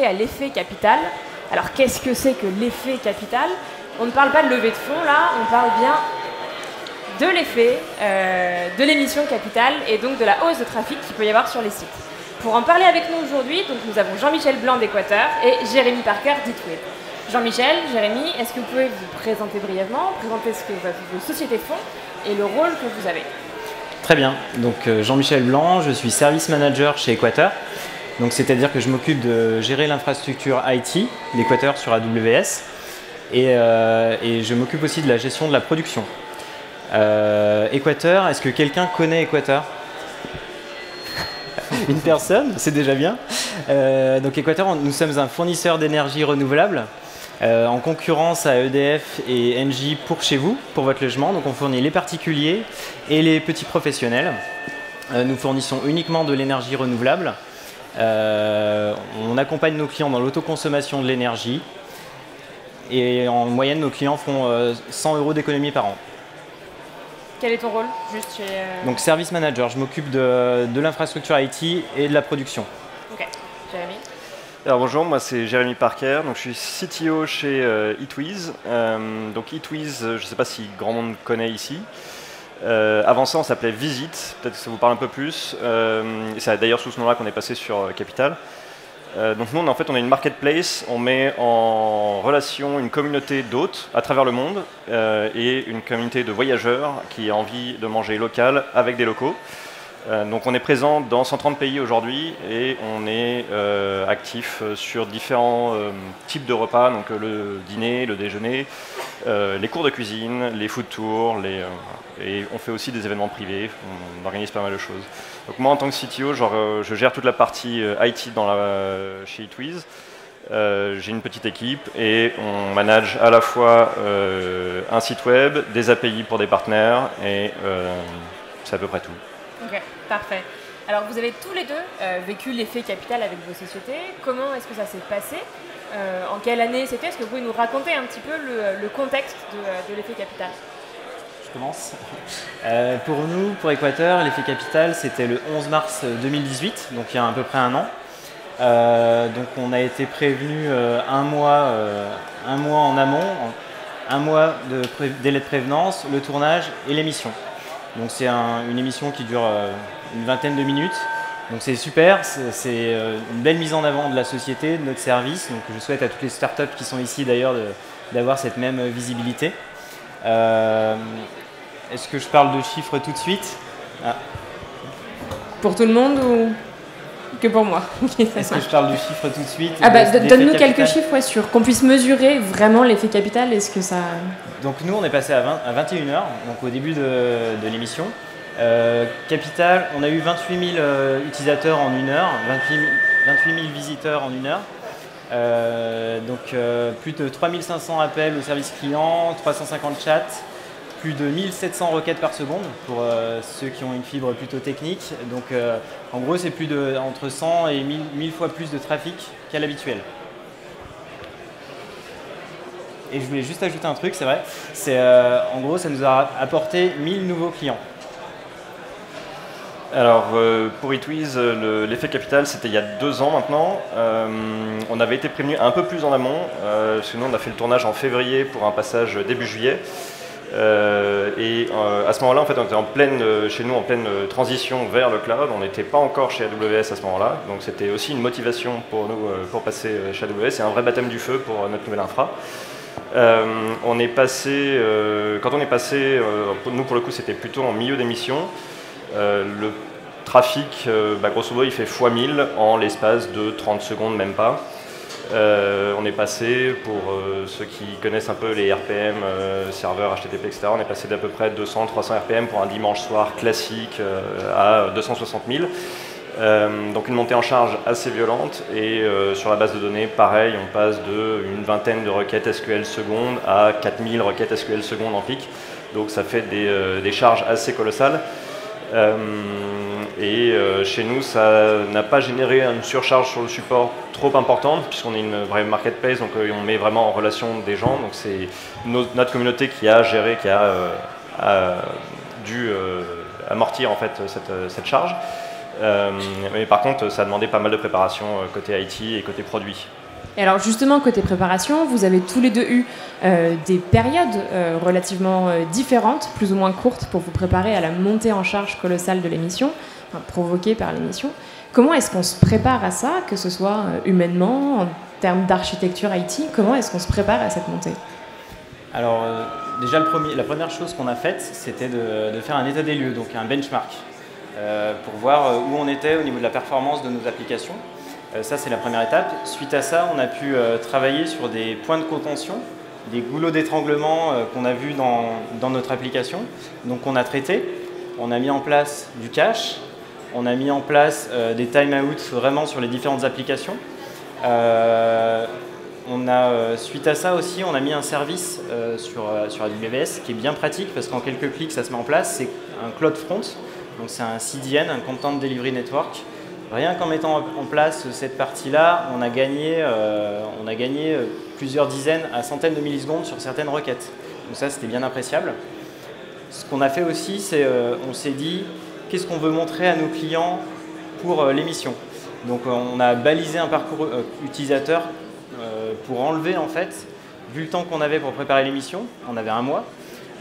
à l'effet capital. Alors, qu'est-ce que c'est que l'effet capital? On ne parle pas de levée de fonds, là, on parle bien de l'effet, de l'émission capital et donc de la hausse de trafic qu'il peut y avoir sur les sites. Pour en parler avec nous aujourd'hui, donc nous avons Jean-Michel Blanc d'Équateur et Jérémy Parker d'Itwid. Jean-Michel, Jérémy, est-ce que vous pouvez vous présenter brièvement, présenter ce que vos sociétés font et le rôle que vous avez? Très bien, donc Jean-Michel Blanc, je suis service manager chez Équateur. Donc c'est-à-dire que je m'occupe de gérer l'infrastructure IT d'Équateur sur AWS et je m'occupe aussi de la gestion de la production. Équateur, est-ce que quelqu'un connaît Équateur? Une personne, c'est déjà bien. Donc Équateur, nous sommes un fournisseur d'énergie renouvelable en concurrence à EDF et Engie pour chez vous, pour votre logement. Donc on fournit les particuliers et les petits professionnels. Nous fournissons uniquement de l'énergie renouvelable. On accompagne nos clients dans l'autoconsommation de l'énergie. Et en moyenne, nos clients font 100 € d'économie par an. Quel est ton rôle juste chez Donc service manager, je m'occupe de l'infrastructure IT et de la production. Ok, Jérémy. Alors bonjour, moi c'est Jérémy Parker, donc je suis CTO chez Itwiz. Donc Itwiz, je ne sais pas si grand monde connaît ici. Avant ça on s'appelait Visit, peut-être que ça vous parle un peu plus. Et c'est d'ailleurs sous ce nom-là qu'on est passé sur Capital. Donc nous, en fait, on est une marketplace, on met en relation une communauté d'hôtes à travers le monde et une communauté de voyageurs qui a envie de manger local avec des locaux. Donc on est présent dans 130 pays aujourd'hui et on est actif sur différents types de repas, donc le dîner, le déjeuner, les cours de cuisine, les food tours, et on fait aussi des événements privés, on organise pas mal de choses. Donc moi en tant que CTO, je gère toute la partie IT chez Itwiz. J'ai une petite équipe et on manage à la fois un site web, des API pour des partenaires et c'est à peu près tout. Ok, parfait. Alors vous avez tous les deux vécu l'effet capital avec vos sociétés. Comment est-ce que ça s'est passé? En quelle année c'était? Est-ce que vous pouvez nous raconter un petit peu le contexte de l'effet capital? Je commence. Pour nous, pour Équateur, l'effet capital, c'était le 11 mars 2018, donc il y a à peu près un an. Donc on a été prévenu un mois en amont, un mois de délai de prévenance, le tournage et l'émission. Donc c'est une émission qui dure une vingtaine de minutes. Donc c'est super, c'est une belle mise en avant de la société, de notre service. Donc je souhaite à toutes les startups qui sont ici d'ailleurs d'avoir cette même visibilité. Est-ce que je parle de chiffres tout de suite? Pour tout le monde ou que pour moi? Est-ce que je parle du chiffre tout de suite? Donne-nous quelques chiffres sur qu'on puisse mesurer vraiment l'effet capital. Est-ce que ça... Donc nous on est passé à 21 h, donc au début de l'émission. Capital, on a eu 28 000 utilisateurs en 1 heure, 28 000 visiteurs en 1 heure. Donc plus de 3500 appels au service client, 350 chats, plus de 1700 requêtes par seconde pour ceux qui ont une fibre plutôt technique. Donc en gros c'est entre 100 et 1000 fois plus de trafic qu'à l'habituel. Et je voulais juste ajouter un truc, c'est vrai, en gros ça nous a apporté 1000 nouveaux clients. Alors pour Itwiz, l'effet capital c'était il y a 2 ans maintenant. On avait été prévenu un peu plus en amont, parce que nous on a fait le tournage en février pour un passage début juillet. À ce moment-là, en fait, on était chez nous en pleine transition vers le cloud. On n'était pas encore chez AWS à ce moment-là, donc c'était aussi une motivation pour nous pour passer chez AWS et un vrai baptême du feu pour notre nouvelle infra. Quand on est passé, nous pour le coup, c'était plutôt en milieu d'émission. Le trafic, grosso modo, il fait x1000 en l'espace de 30 secondes, même pas. On est passé, pour ceux qui connaissent un peu les RPM, serveurs, HTTP, etc., on est passé d'à peu près 200-300 RPM pour un dimanche soir classique à 260 000. Donc une montée en charge assez violente et sur la base de données, pareil, on passe d'une vingtaine de requêtes SQL secondes à 4000 requêtes SQL secondes en pic. Donc ça fait des charges assez colossales. Chez nous, ça n'a pas généré une surcharge sur le support trop importante, puisqu'on est une vraie marketplace, donc on met vraiment en relation des gens. Donc c'est notre communauté qui a géré, qui a dû amortir en fait cette charge. Mais par contre, ça a demandé pas mal de préparation côté IT et côté produit. Et alors justement, côté préparation, vous avez tous les deux eu des périodes relativement différentes, plus ou moins courtes, pour vous préparer à la montée en charge colossale de l'émission, enfin, provoquée par l'émission. Comment est-ce qu'on se prépare à ça, que ce soit humainement, en termes d'architecture IT, comment est-ce qu'on se prépare à cette montée? Alors déjà, la première chose qu'on a faite, c'était de faire un état des lieux, donc un benchmark, pour voir où on était au niveau de la performance de nos applications. Ça, c'est la première étape. Suite à ça, on a pu travailler sur des points de contention, des goulots d'étranglement qu'on a vus dans notre application. Donc on a traité, on a mis en place du cache, on a mis en place des timeouts vraiment sur les différentes applications. Suite à ça aussi, on a mis un service sur AWS qui est bien pratique parce qu'en quelques clics, ça se met en place. C'est un CloudFront, donc c'est un CDN, un Content Delivery Network. Rien qu'en mettant en place cette partie-là, on a gagné plusieurs dizaines à centaines de millisecondes sur certaines requêtes. Donc ça, c'était bien appréciable. Ce qu'on a fait aussi, c'est on s'est dit qu'est-ce qu'on veut montrer à nos clients pour l'émission. Donc on a balisé un parcours utilisateur pour enlever, en fait, vu le temps qu'on avait pour préparer l'émission, on avait un mois,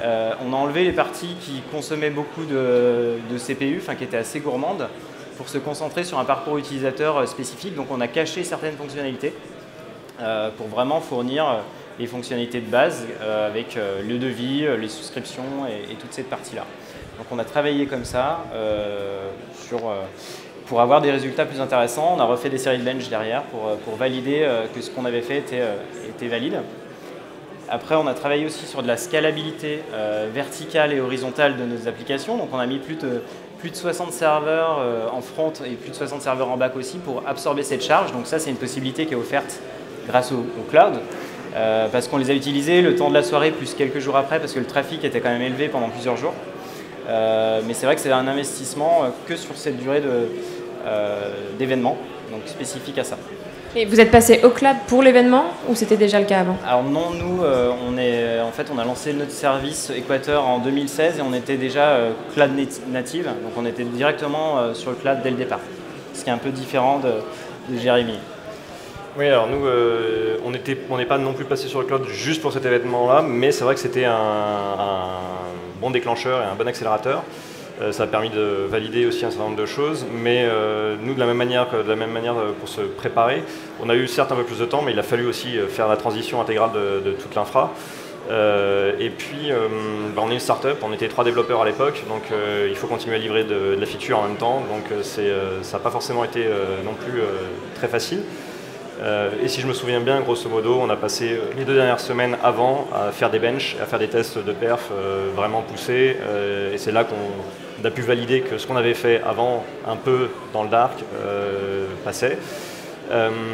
on a enlevé les parties qui consommaient beaucoup de CPU, enfin qui étaient assez gourmandes, pour se concentrer sur un parcours utilisateur spécifique. Donc on a caché certaines fonctionnalités pour vraiment fournir les fonctionnalités de base avec le devis, les souscriptions et toute cette partie-là. Donc on a travaillé comme ça pour avoir des résultats plus intéressants. On a refait des séries de bench derrière pour valider que ce qu'on avait fait était valide. Après, on a travaillé aussi sur de la scalabilité verticale et horizontale de nos applications. Donc on a mis plus de 60 serveurs en front et plus de 60 serveurs en back aussi pour absorber cette charge. Donc ça, c'est une possibilité qui est offerte grâce au cloud parce qu'on les a utilisés le temps de la soirée plus quelques jours après parce que le trafic était quand même élevé pendant plusieurs jours. Mais c'est vrai que c'est un investissement que sur cette durée d'événement, donc spécifique à ça. Et vous êtes passé au cloud pour l'événement ou c'était déjà le cas avant? Alors non, nous, on a lancé notre service Équateur en 2016 et on était déjà cloud native, donc on était directement sur le cloud dès le départ, ce qui est un peu différent de Jérémy. Oui, alors nous, on n'est pas non plus passé sur le cloud juste pour cet événement-là, mais c'est vrai que c'était un bon déclencheur et un bon accélérateur. Ça a permis de valider aussi un certain nombre de choses, mais nous, de la même manière pour se préparer, on a eu certes un peu plus de temps, mais il a fallu aussi faire la transition intégrale de toute l'infra. Et puis, on est une start-up, on était 3 développeurs à l'époque, donc il faut continuer à livrer de la feature en même temps, donc ça n'a pas forcément été non plus très facile. Et si je me souviens bien, grosso modo, on a passé les 2 dernières semaines avant à faire des benches, à faire des tests de perf vraiment poussés, et c'est là qu'on a pu valider que ce qu'on avait fait avant, un peu dans le dark, passait.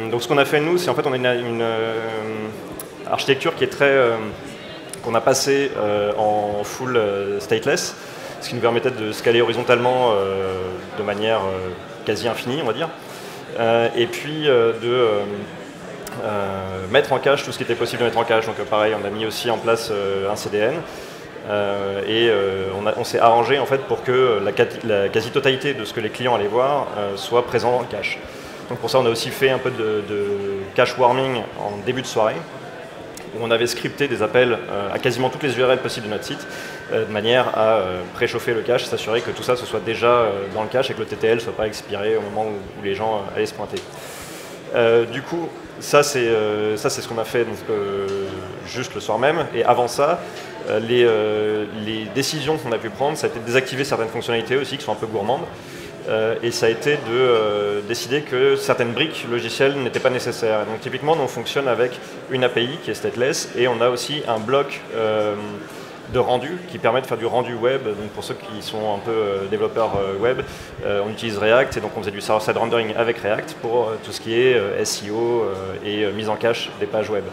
Donc ce qu'on a fait nous, c'est en fait on a une architecture qui est qu'on a passé en full stateless, ce qui nous permettait de scaler horizontalement de manière quasi infinie, on va dire. Et puis de mettre en cache tout ce qui était possible de mettre en cache. Donc pareil, on a mis aussi en place un CDN et on s'est arrangé en fait pour que la quasi-totalité de ce que les clients allaient voir soit présent en cache. Donc pour ça, on a aussi fait un peu de cache warming en début de soirée, où on avait scripté des appels à quasiment toutes les URL possibles de notre site, de manière à préchauffer le cache, s'assurer que tout ça se soit déjà dans le cache et que le TTL ne soit pas expiré au moment où les gens allaient se pointer. Du coup, ça c'est ce qu'on a fait donc, juste le soir même. Et avant ça, les décisions qu'on a pu prendre, ça a été de désactiver certaines fonctionnalités aussi qui sont un peu gourmandes. Et ça a été de décider que certaines briques logicielles n'étaient pas nécessaires. Donc typiquement, nous, on fonctionne avec une API qui est stateless et on a aussi un bloc de rendu qui permet de faire du rendu web. Donc pour ceux qui sont un peu développeurs web, on utilise React et donc on faisait du server-side rendering avec React pour tout ce qui est SEO et mise en cache des pages web.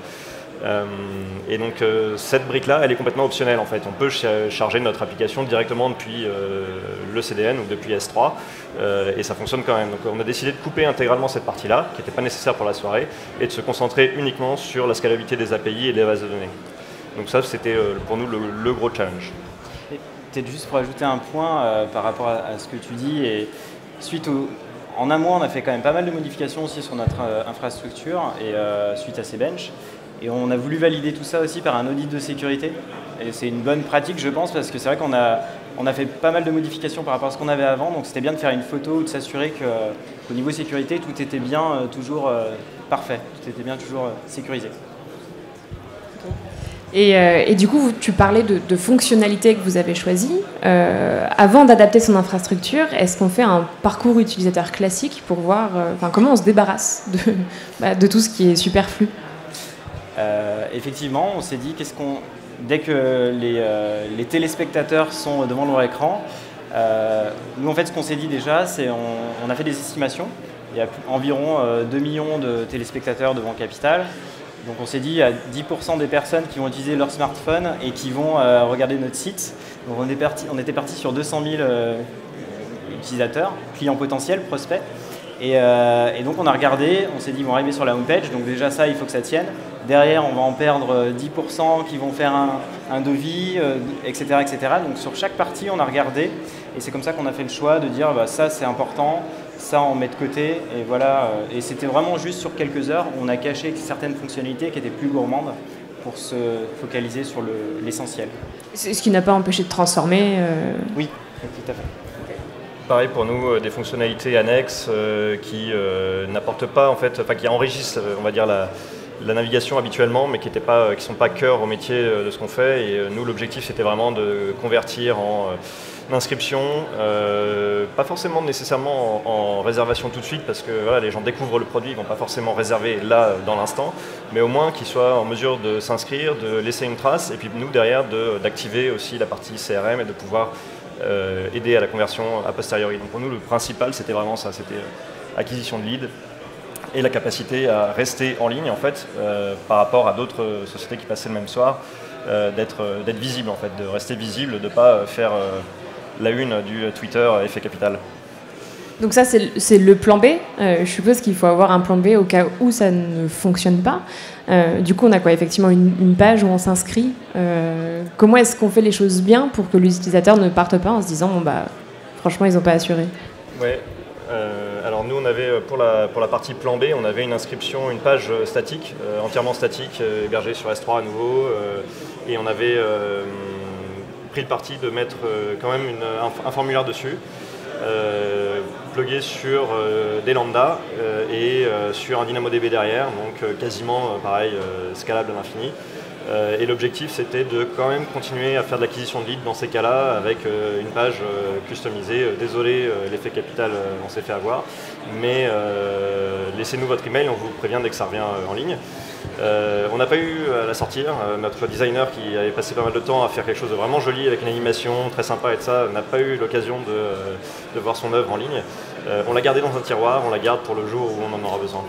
Et donc cette brique-là, elle est complètement optionnelle en fait. On peut charger notre application directement depuis le CDN ou depuis S3 et ça fonctionne quand même. Donc on a décidé de couper intégralement cette partie-là, qui n'était pas nécessaire pour la soirée, et de se concentrer uniquement sur la scalabilité des API et des bases de données. Donc ça, c'était pour nous le gros challenge. Peut-être juste pour ajouter un point par rapport à ce que tu dis, et suite en un mois, on a fait quand même pas mal de modifications aussi sur notre infrastructure et suite à ces benches. Et on a voulu valider tout ça aussi par un audit de sécurité. Et c'est une bonne pratique, je pense, parce que c'est vrai qu'on a fait pas mal de modifications par rapport à ce qu'on avait avant. Donc c'était bien de faire une photo ou de s'assurer qu'au niveau sécurité, tout était bien toujours parfait. Tout était bien toujours sécurisé. Et du coup, tu parlais de fonctionnalités que vous avez choisies. Avant d'adapter son infrastructure, est-ce qu'on fait un parcours utilisateur classique pour voir comment on se débarrasse de tout ce qui est superflu? Effectivement, on s'est dit dès que les téléspectateurs sont devant leur écran, nous en fait ce qu'on s'est dit déjà, c'est on a fait des estimations. Il y a environ 2 millions de téléspectateurs devant Capital. Donc on s'est dit, il y a 10% des personnes qui vont utiliser leur smartphone et qui vont regarder notre site. Donc on était parti sur 200 000 utilisateurs, clients potentiels, prospects. Et donc on a regardé, on s'est dit, ils vont arriver sur la homepage, donc déjà ça, il faut que ça tienne. Derrière, on va en perdre 10% qui vont faire un devis, etc., etc. Donc sur chaque partie, on a regardé. Et c'est comme ça qu'on a fait le choix de dire, ça c'est important, ça on met de côté. Et voilà. Et c'était vraiment juste sur quelques heures, on a caché certaines fonctionnalités qui étaient plus gourmandes pour se focaliser sur l'essentiel. Ce qui n'a pas empêché de transformer Oui, tout à fait. Pareil pour nous, des fonctionnalités annexes qui n'apportent pas, en fait, qui enrichissent, on va dire, la navigation habituellement, mais qui ne sont pas cœur au métier de ce qu'on fait. Et nous, l'objectif, c'était vraiment de convertir en inscription, pas forcément nécessairement en réservation tout de suite, parce que voilà, les gens découvrent le produit, ils ne vont pas forcément réserver là, dans l'instant, mais au moins qu'ils soient en mesure de s'inscrire, de laisser une trace, et puis nous, derrière, d'activer aussi la partie CRM et de pouvoir aider à la conversion a posteriori. Donc pour nous, le principal, c'était vraiment ça, c'était acquisition de leads et la capacité à rester en ligne, en fait, par rapport à d'autres sociétés qui passaient le même soir, d'être visible, en fait, de rester visible, de ne pas faire la une du Twitter Effet Capital. Donc ça, c'est le plan B. Je suppose qu'il faut avoir un plan B au cas où ça ne fonctionne pas. Du coup, on a quoi? Effectivement, une page où on s'inscrit. Comment est-ce qu'on fait les choses bien pour que l'utilisateur ne parte pas en se disant franchement, ils n'ont pas assuré? Ouais. Alors nous, on avait pour la partie plan B, on avait une inscription, une page statique, entièrement statique, hébergée sur S3 à nouveau, et on avait pris le parti de mettre quand même un formulaire dessus. Plugué sur des lambda et sur un DynamoDB derrière, donc quasiment pareil, scalable à l'infini. Et l'objectif, c'était de quand même continuer à faire de l'acquisition de leads dans ces cas-là avec une page customisée. Désolé, l'effet capital, on s'est fait avoir, mais laissez-nous votre email, on vous prévient dès que ça revient en ligne. On n'a pas eu à la sortir. Notre designer qui avait passé pas mal de temps à faire quelque chose de vraiment joli avec une animation très sympa et tout ça, n'a pas eu l'occasion de voir son œuvre en ligne. On l'a gardé dans un tiroir, on la garde pour le jour où on en aura besoin.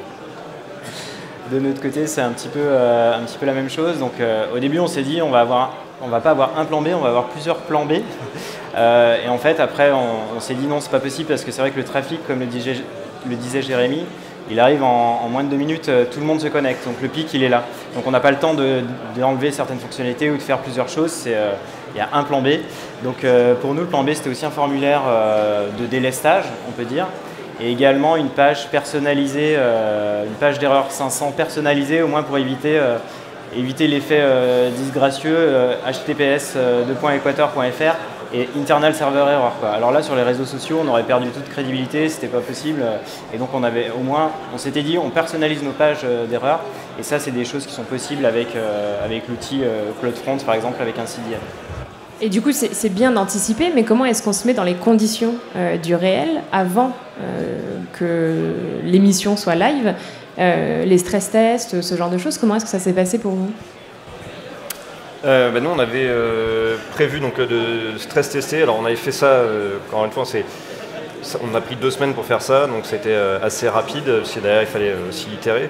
De notre côté, c'est un petit peu la même chose. Donc, au début, on s'est dit on va pas avoir un plan B, on va avoir plusieurs plans B. Et en fait, après, on s'est dit non, c'est pas possible parce que c'est vrai que le trafic, comme le disait Jérémy, il arrive en moins de 2 minutes, tout le monde se connecte. Donc le pic, il est là. Donc on n'a pas le temps d'enlever certaines fonctionnalités ou de faire plusieurs choses. Il y a un plan B. Donc pour nous, le plan B, c'était aussi un formulaire de délestage, on peut dire. Et également une page personnalisée, une page d'erreur 500 personnalisée, au moins pour éviter l'effet disgracieux https://equator.fr et internal server error, quoi. Alors là, sur les réseaux sociaux, on aurait perdu toute crédibilité, c'était pas possible. Et donc on s'était dit, on personnalise nos pages d'erreur. Et ça, c'est des choses qui sont possibles avec l'outil CloudFront, par exemple, avec un CDN. Et du coup, c'est bien d'anticiper, mais comment est-ce qu'on se met dans les conditions du réel avant que l'émission soit live, les stress tests, ce genre de choses? Comment est-ce que ça s'est passé pour vous? Nous, on avait prévu donc, de stress tester. Alors, on avait fait ça, encore une fois, on a pris 2 semaines pour faire ça, donc c'était assez rapide, parce que derrière, il fallait aussi itérer.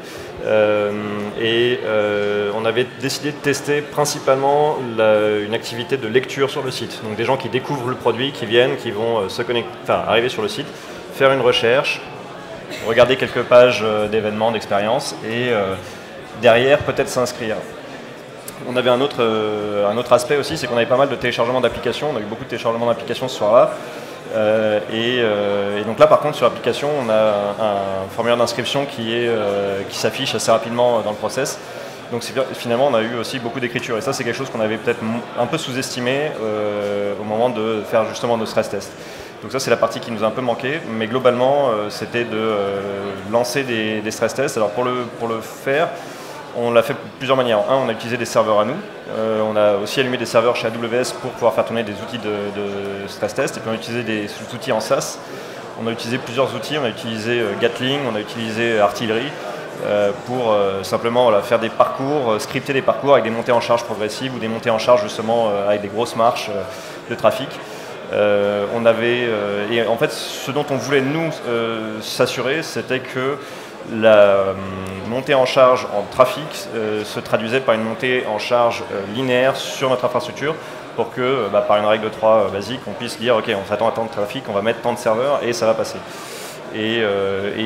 On avait décidé de tester principalement une activité de lecture sur le site. Donc, des gens qui découvrent le produit, qui viennent, qui vont arriver sur le site, faire une recherche, regarder quelques pages d'événements, d'expériences, et derrière, peut-être s'inscrire. On avait un autre aspect aussi, c'est qu'on avait pas mal de téléchargements d'applications. On a eu beaucoup de téléchargements d'applications ce soir-là. Et donc là, par contre, sur l'application, on a un formulaire d'inscription qui s'affiche assez rapidement dans le process. Donc finalement, on a eu aussi beaucoup d'écriture. Et ça, c'est quelque chose qu'on avait peut-être un peu sous-estimé au moment de faire justement nos stress tests. Donc ça, c'est la partie qui nous a un peu manqué. Mais globalement, c'était de lancer des stress tests. Alors pour le faire, on l'a fait de plusieurs manières. On a utilisé des serveurs à nous. On a aussi allumé des serveurs chez AWS pour pouvoir faire tourner des outils de stress test. Et puis on a utilisé des outils en SaaS. On a utilisé plusieurs outils. On a utilisé Gatling, on a utilisé Artillery pour simplement faire des parcours, scripter des parcours avec des montées en charge progressives ou des montées en charge justement avec des grosses marches de trafic. Et en fait, ce dont on voulait nous s'assurer, c'était que la montée en charge en trafic se traduisait par une montée en charge linéaire sur notre infrastructure pour que, par une règle de 3 basique, on puisse dire ok, on s'attend à tant de trafic, on va mettre tant de serveurs et ça va passer. Et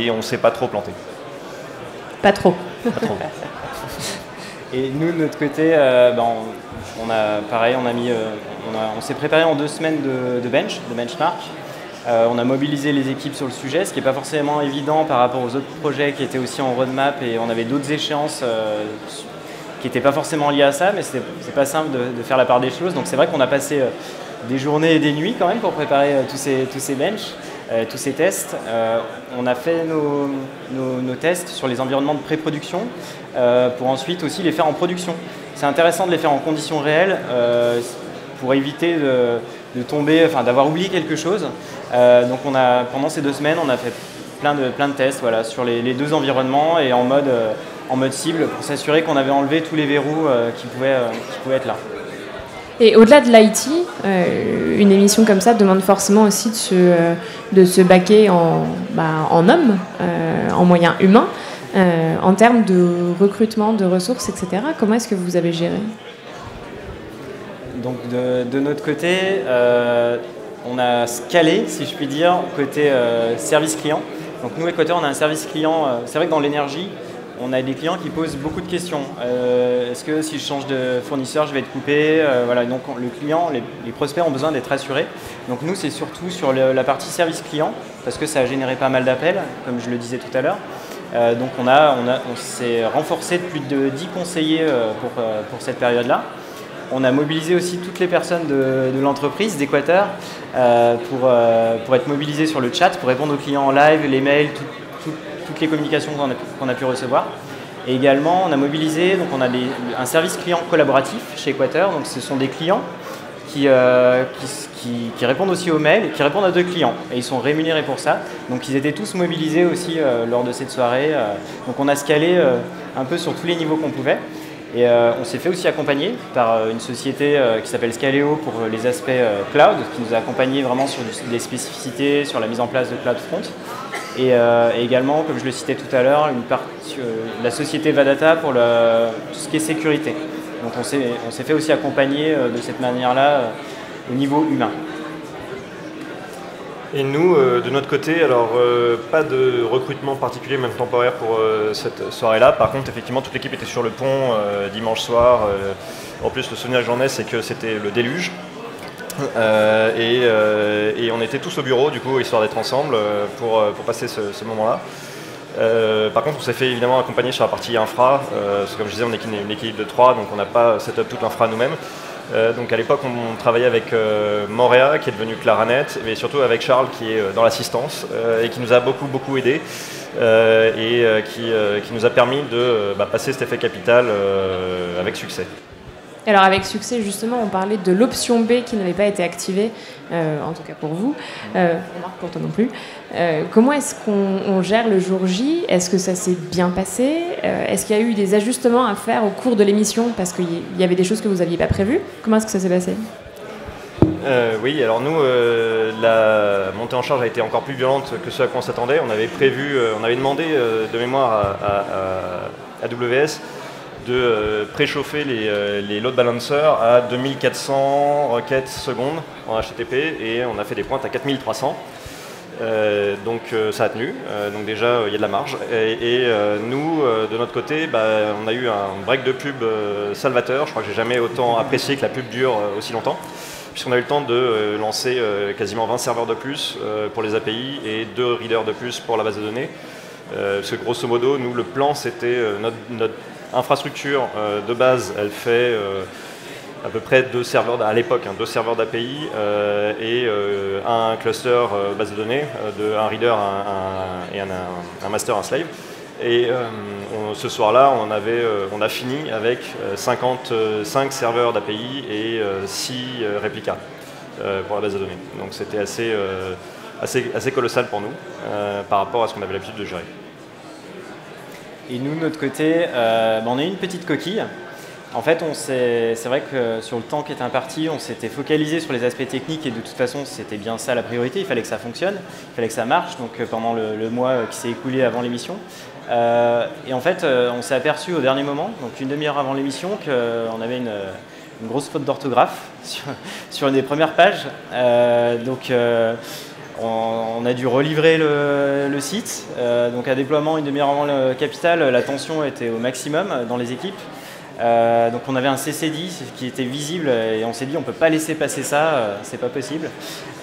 on ne s'est pas trop planté. Pas trop. Pas trop. Et nous, de notre côté, on s'est préparé en 2 semaines de benchmark. On a mobilisé les équipes sur le sujet, ce qui n'est pas forcément évident par rapport aux autres projets qui étaient aussi en roadmap, et on avait d'autres échéances qui n'étaient pas forcément liées à ça, mais c'est pas simple de faire la part des choses. Donc c'est vrai qu'on a passé des journées et des nuits quand même pour préparer tous ces benches, tous ces tests. On a fait nos tests sur les environnements de pré-production pour ensuite aussi les faire en production. C'est intéressant de les faire en conditions réelles pour éviter de tomber, d'avoir oublié quelque chose. Donc pendant ces 2 semaines, on a fait plein de tests sur les 2 environnements et en mode cible pour s'assurer qu'on avait enlevé tous les verrous qui pouvaient être là. Et au-delà de l'IT, une émission comme ça demande forcément aussi de se baquer en hommes, en moyens humains, en termes de recrutement, de ressources, etc. Comment est-ce que vous avez géré ? Donc de notre côté, on a scalé, si je puis dire, côté service client. Donc nous, Equator, on a un service client. C'est vrai que dans l'énergie, on a des clients qui posent beaucoup de questions. Est-ce que si je change de fournisseur, je vais être coupé ? Donc le client, les prospects ont besoin d'être rassurés. Donc nous, c'est surtout sur la partie service client, parce que ça a généré pas mal d'appels, comme je le disais tout à l'heure. Donc on s'est renforcé de plus de 10 conseillers pour cette période-là. On a mobilisé aussi toutes les personnes de l'entreprise, d'Equator, pour être mobilisés sur le chat, pour répondre aux clients en live, les mails, toutes les communications qu'on a pu recevoir. Et également, on a mobilisé, donc on a un service client collaboratif chez Equator. Donc ce sont des clients qui répondent aussi aux mails, qui répondent à 2 clients. Et ils sont rémunérés pour ça. Donc ils étaient tous mobilisés aussi lors de cette soirée. Donc on a scalé un peu sur tous les niveaux qu'on pouvait. Et on s'est fait aussi accompagner par une société qui s'appelle Scaleo pour les aspects cloud, qui nous a accompagnés vraiment sur des spécificités, sur la mise en place de CloudFront. Et également, comme je le citais tout à l'heure, la société Vadata pour tout ce qui est sécurité. Donc on s'est fait aussi accompagner de cette manière-là au niveau humain. Et nous, de notre côté, alors pas de recrutement particulier, même temporaire pour cette soirée-là. Par contre, effectivement, toute l'équipe était sur le pont dimanche soir. En plus, le souvenir que j'en ai, c'est que c'était le déluge. Et on était tous au bureau, du coup, histoire d'être ensemble pour passer ce moment-là. Par contre, on s'est fait évidemment accompagner sur la partie infra. Parce que, comme je disais, on est une équipe de 3, donc on n'a pas set up toute l'infra nous-mêmes. Donc à l'époque, on travaillait avec Morea, qui est devenu Claranet, mais surtout avec Charles, qui est dans l'assistance et qui nous a beaucoup aidé qui nous a permis de passer cet effet capital avec succès. Alors avec succès, justement, on parlait de l'option B qui n'avait pas été activée, en tout cas pour vous, remarque pour toi non plus. Comment est-ce qu'on gère le jour J ? Est-ce que ça s'est bien passé ? Est-ce qu'il y a eu des ajustements à faire au cours de l'émission parce qu'il y avait des choses que vous n'aviez pas prévues ? Comment est-ce que ça s'est passé ? Oui, alors nous, la montée en charge a été encore plus violente que ce à quoi on s'attendait. On avait demandé de mémoire à AWS de préchauffer les load balancers à 2400 requêtes secondes en HTTP et on a fait des pointes à 4300. Donc ça a tenu, donc déjà il y a de la marge. Et nous, de notre côté, on a eu un break de pub salvateur. Je crois que j'ai jamais autant apprécié que la pub dure aussi longtemps. puisqu'on a eu le temps de lancer quasiment 20 serveurs de plus pour les API et 2 readers de plus pour la base de données. Parce que grosso modo, nous, le plan, c'était notre infrastructure de base, elle fait à peu près 2 serveurs, à l'époque, 2 serveurs d'API et un cluster base de données, de un reader et un master, un slave. Et ce soir-là, on a fini avec 55 serveurs d'API et 6 réplicas pour la base de données. Donc c'était assez colossal pour nous par rapport à ce qu'on avait l'habitude de gérer. Et nous, de notre côté, on a eu une petite coquille. En fait, c'est vrai que sur le temps qui était imparti, on s'était focalisé sur les aspects techniques et de toute façon, c'était bien ça la priorité. Il fallait que ça fonctionne, il fallait que ça marche. Donc pendant le mois qui s'est écoulé avant l'émission. Et en fait, on s'est aperçu au dernier moment, donc une demi-heure avant l'émission, qu'on avait une grosse faute d'orthographe sur une des premières pages. On a dû relivrer le site. Donc à déploiement, une demi-heure avant le capital, la tension était au maximum dans les équipes. Donc on avait un CC10 qui était visible et on s'est dit on ne peut pas laisser passer ça, c'est pas possible.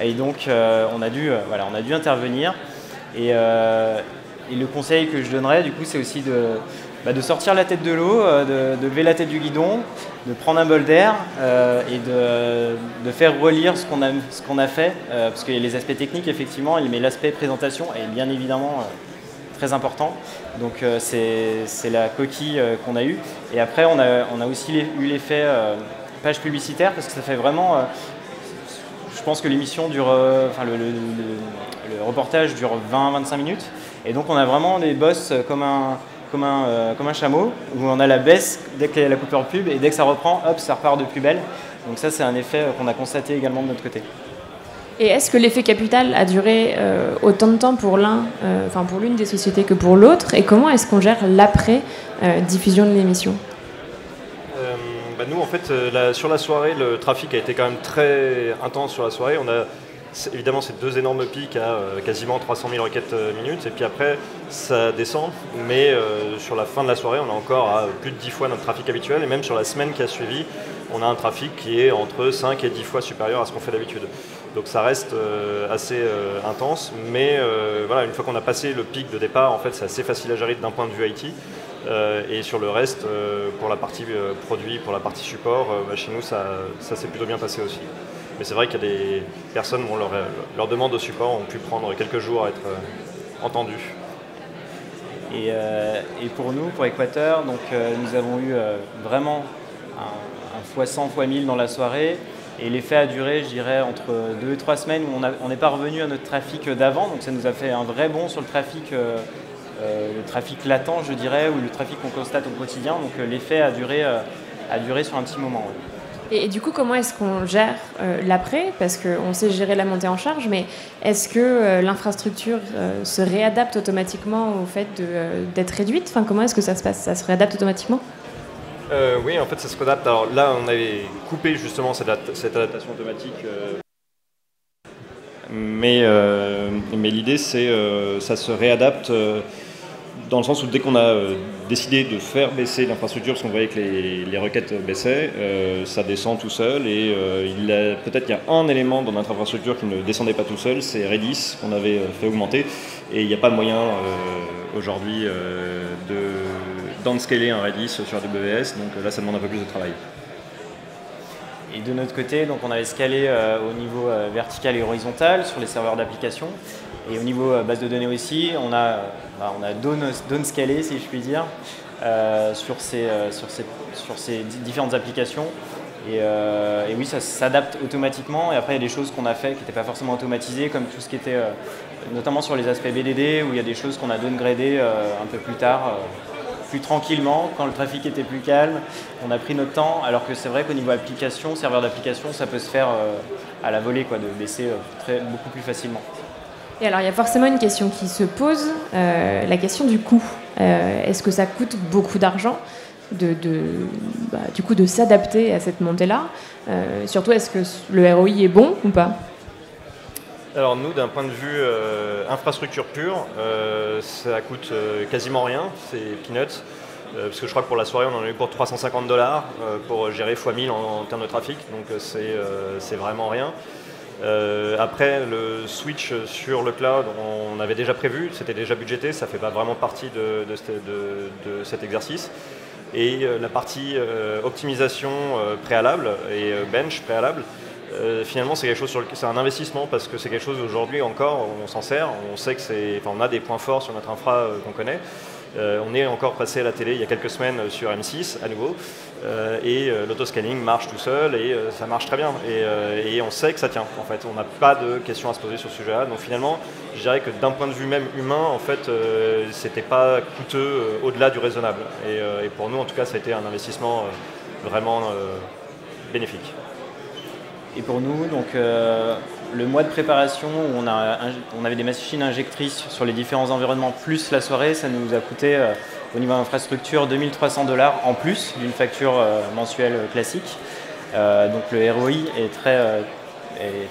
Et donc on a dû intervenir. Et le conseil que je donnerais, du coup, c'est aussi de sortir la tête de l'eau, de lever la tête du guidon, de prendre un bol d'air et de faire relire ce qu'on a fait, parce qu'il y a les aspects techniques, effectivement, mais l'aspect présentation est bien évidemment très important. Donc c'est la coquille qu'on a eue. Et après, on a aussi eu l'effet page publicitaire, parce que ça fait vraiment... je pense que l'émission dure... le reportage dure 20-25 minutes. Et donc on a vraiment des boss comme un chameau, où on a la baisse dès qu'il y a la coupure pub, et dès que ça reprend, hop, ça repart de plus belle. Donc ça, c'est un effet qu'on a constaté également de notre côté. Et est-ce que l'effet capital a duré autant de temps pour l'une des sociétés que pour l'autre? Et comment est-ce qu'on gère l'après-diffusion de l'émission? Nous, en fait, sur la soirée, le trafic a été quand même très intense sur la soirée. On a évidemment ces 2 énormes pics à quasiment 300 000 requêtes minutes, et puis après ça descend, mais sur la fin de la soirée on a encore à plus de 10 fois notre trafic habituel, et même sur la semaine qui a suivi on a un trafic qui est entre 5 et 10 fois supérieur à ce qu'on fait d'habitude. Donc ça reste assez intense, mais voilà, une fois qu'on a passé le pic de départ, en fait c'est assez facile à gérer d'un point de vue IT. Et sur le reste, pour la partie produit, pour la partie support, chez nous ça s'est plutôt bien passé aussi. Mais c'est vrai qu'il y a des personnes où leurs demandes au support ont pu prendre quelques jours à être entendues. Et pour nous, pour Équateur, donc, nous avons eu vraiment un x100, x1000 dans la soirée. Et l'effet a duré, je dirais, entre 2 et 3 semaines où on n'est pas revenu à notre trafic d'avant. Donc ça nous a fait un vrai bond sur le trafic latent, je dirais, ou le trafic qu'on constate au quotidien. Donc l'effet a duré sur un petit moment. Ouais. Et du coup, comment est-ce qu'on gère l'après? Parce qu'on sait gérer la montée en charge, mais est-ce que l'infrastructure se réadapte automatiquement au fait d'être réduite? Enfin, comment est-ce que ça se passe? Ça se réadapte automatiquement? Oui, en fait, ça se réadapte. Alors là, on avait coupé justement cette adaptation automatique. Mais l'idée, c'est ça se réadapte dans le sens où dès qu'on a décidé de faire baisser l'infrastructure, parce qu'on voyait que les requêtes baissaient, ça descend tout seul, et peut-être qu'il y a un élément dans notre infrastructure qui ne descendait pas tout seul, c'est Redis qu'on avait fait augmenter, et il n'y a pas moyen aujourd'hui de downscaler un Redis sur AWS, donc là ça demande un peu plus de travail. Et de notre côté, donc on avait scalé au niveau vertical et horizontal sur les serveurs d'application. Et au niveau base de données aussi, on a downscalé, si je puis dire, sur ces différentes applications. Et oui, ça s'adapte automatiquement. Et après, il y a des choses qu'on a fait qui n'étaient pas forcément automatisées, comme tout ce qui était, notamment sur les aspects BDD, où il y a des choses qu'on a downgradées un peu plus tard, plus tranquillement, quand le trafic était plus calme. On a pris notre temps, alors que c'est vrai qu'au niveau application, serveur d'application, ça peut se faire à la volée, quoi, de baisser beaucoup plus facilement. Et alors, il y a forcément une question qui se pose, la question du coût. Est-ce que ça coûte beaucoup d'argent du coup, de s'adapter à cette montée-là? Surtout, est-ce que le ROI est bon ou pas? Alors nous, d'un point de vue infrastructure pure, ça coûte quasiment rien, c'est peanuts. parce que je crois que pour la soirée, on en a eu pour 350 $ pour gérer x 1000 en termes de trafic, donc c'est vraiment rien. Après, le switch sur le cloud, on avait déjà prévu, c'était déjà budgété, ça fait pas vraiment partie de cet exercice. Et la partie optimisation préalable et bench préalable, finalement c'est quelque chose c'est un investissement parce que c'est quelque chose aujourd'hui encore on s'en sert, on sait que on a des points forts sur notre infra qu'on connaît. On est encore passé à la télé il y a quelques semaines sur M6 à nouveau et l'autoscaling marche tout seul et ça marche très bien et on sait que ça tient en fait, on n'a pas de questions à se poser sur ce sujet-là, donc finalement je dirais que d'un point de vue même humain en fait c'était pas coûteux au-delà du raisonnable et pour nous en tout cas ça a été un investissement vraiment bénéfique. Et pour nous, donc, le mois de préparation où on avait des machines injectrices sur les différents environnements plus la soirée, ça nous a coûté au niveau infrastructure 2 300 $ en plus d'une facture mensuelle classique. Donc le ROI est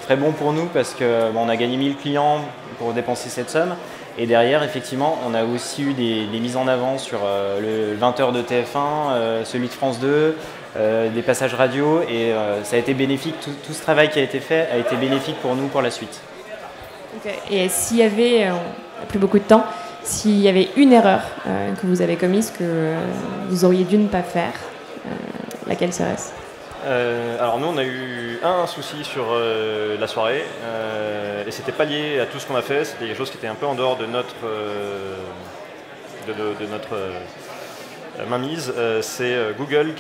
très bon pour nous parce qu'on a gagné 1000 clients pour dépenser cette somme. Et derrière, effectivement, on a aussi eu des mises en avant sur le 20h de TF1, celui de France 2, des passages radio et ça a été bénéfique, tout ce travail qui a été fait a été bénéfique pour nous pour la suite. Okay. Et s'il y avait, on n'a plus beaucoup de temps, s'il y avait une erreur que vous avez commise, que vous auriez dû ne pas faire, laquelle serait-ce ? Alors nous on a eu un souci sur la soirée et c'était pas lié à tout ce qu'on a fait, c'était des choses qui étaient un peu en dehors de notre mainmise, c'est Google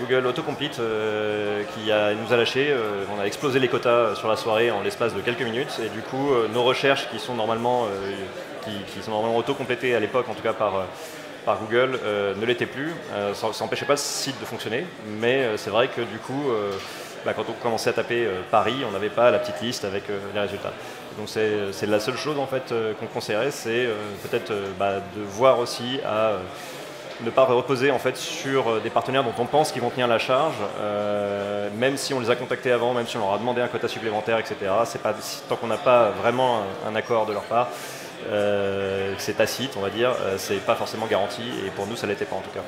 Google Autocomplete qui nous a lâché, on a explosé les quotas sur la soirée en l'espace de quelques minutes et du coup nos recherches qui sont normalement auto-complétées à l'époque en tout cas par Google ne l'étaient plus, ça n'empêchait pas le site de fonctionner, mais c'est vrai que du coup quand on commençait à taper Paris, on n'avait pas la petite liste avec les résultats. Donc c'est la seule chose en fait qu'on conseillerait, c'est peut-être de voir aussi à ne pas reposer en fait sur des partenaires dont on pense qu'ils vont tenir la charge, même si on les a contactés avant, même si on leur a demandé un quota supplémentaire, etc. C'est pas, tant qu'on n'a pas vraiment un accord de leur part, c'est tacite, on va dire, c'est pas forcément garanti, et pour nous ça l'était pas en tout cas.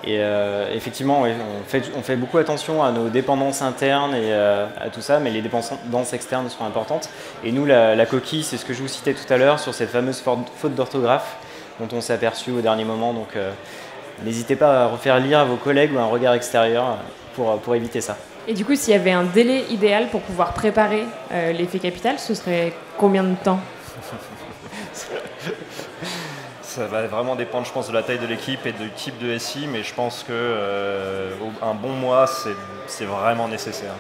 Et effectivement, ouais, on fait beaucoup attention à nos dépendances internes et à tout ça, mais les dépendances externes sont importantes. Et nous, la coquille, c'est ce que je vous citais tout à l'heure sur cette fameuse faute d'orthographe dont on s'est aperçu au dernier moment. Donc n'hésitez pas à refaire lire à vos collègues ou un regard extérieur pour éviter ça. Et du coup, s'il y avait un délai idéal pour pouvoir préparer l'effet capital, ce serait combien de temps ? Ça va vraiment dépendre, je pense, de la taille de l'équipe et du type de SI, mais je pense qu'un bon mois, c'est vraiment nécessaire.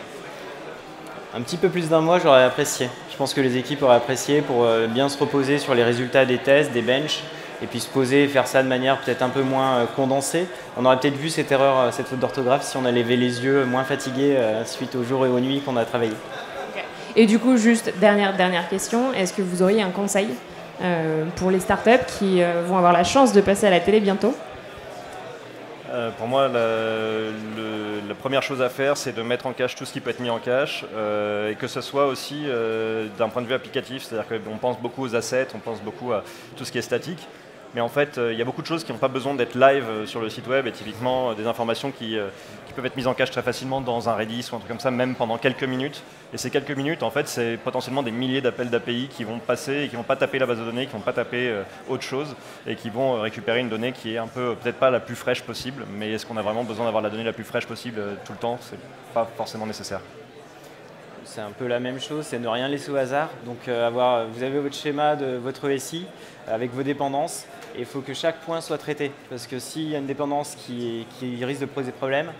Un petit peu plus d'un mois, j'aurais apprécié. Je pense que les équipes auraient apprécié pour bien se reposer sur les résultats des tests, des benches, et puis se poser et faire ça de manière peut-être un peu moins condensée. On aurait peut-être vu cette erreur, cette faute d'orthographe, si on a levé les yeux moins fatigués suite aux jours et aux nuits qu'on a travaillé. Okay. Et du coup, juste dernière question, est-ce que vous auriez un conseil pour les startups qui vont avoir la chance de passer à la télé bientôt ? Pour moi, la première chose à faire, c'est de mettre en cache tout ce qui peut être mis en cache et que ce soit aussi d'un point de vue applicatif, c'est-à-dire qu'on pense beaucoup aux assets, on pense beaucoup à tout ce qui est statique, mais en fait, il y a beaucoup de choses qui n'ont pas besoin d'être live sur le site web et typiquement des informations qui peuvent être mises en cache très facilement dans un Redis ou un truc comme ça, même pendant quelques minutes. Et ces quelques minutes, en fait, c'est potentiellement des milliers d'appels d'API qui vont passer et qui ne vont pas taper la base de données, qui ne vont pas taper autre chose et qui vont récupérer une donnée qui est un peu, peut-être pas la plus fraîche possible, mais est-ce qu'on a vraiment besoin d'avoir la donnée la plus fraîche possible tout le temps ? C'est pas forcément nécessaire. C'est un peu la même chose, c'est ne rien laisser au hasard. Donc vous avez votre schéma de votre SI avec vos dépendances et il faut que chaque point soit traité. Parce que s'il y a une dépendance qui risque de poser problème,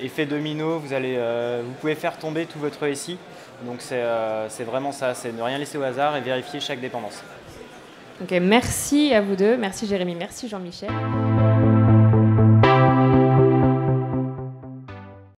effet domino, vous pouvez faire tomber tout votre SI. Donc c'est vraiment ça, c'est ne rien laisser au hasard et vérifier chaque dépendance. Ok, merci à vous deux, merci Jérémy, merci Jean-Michel.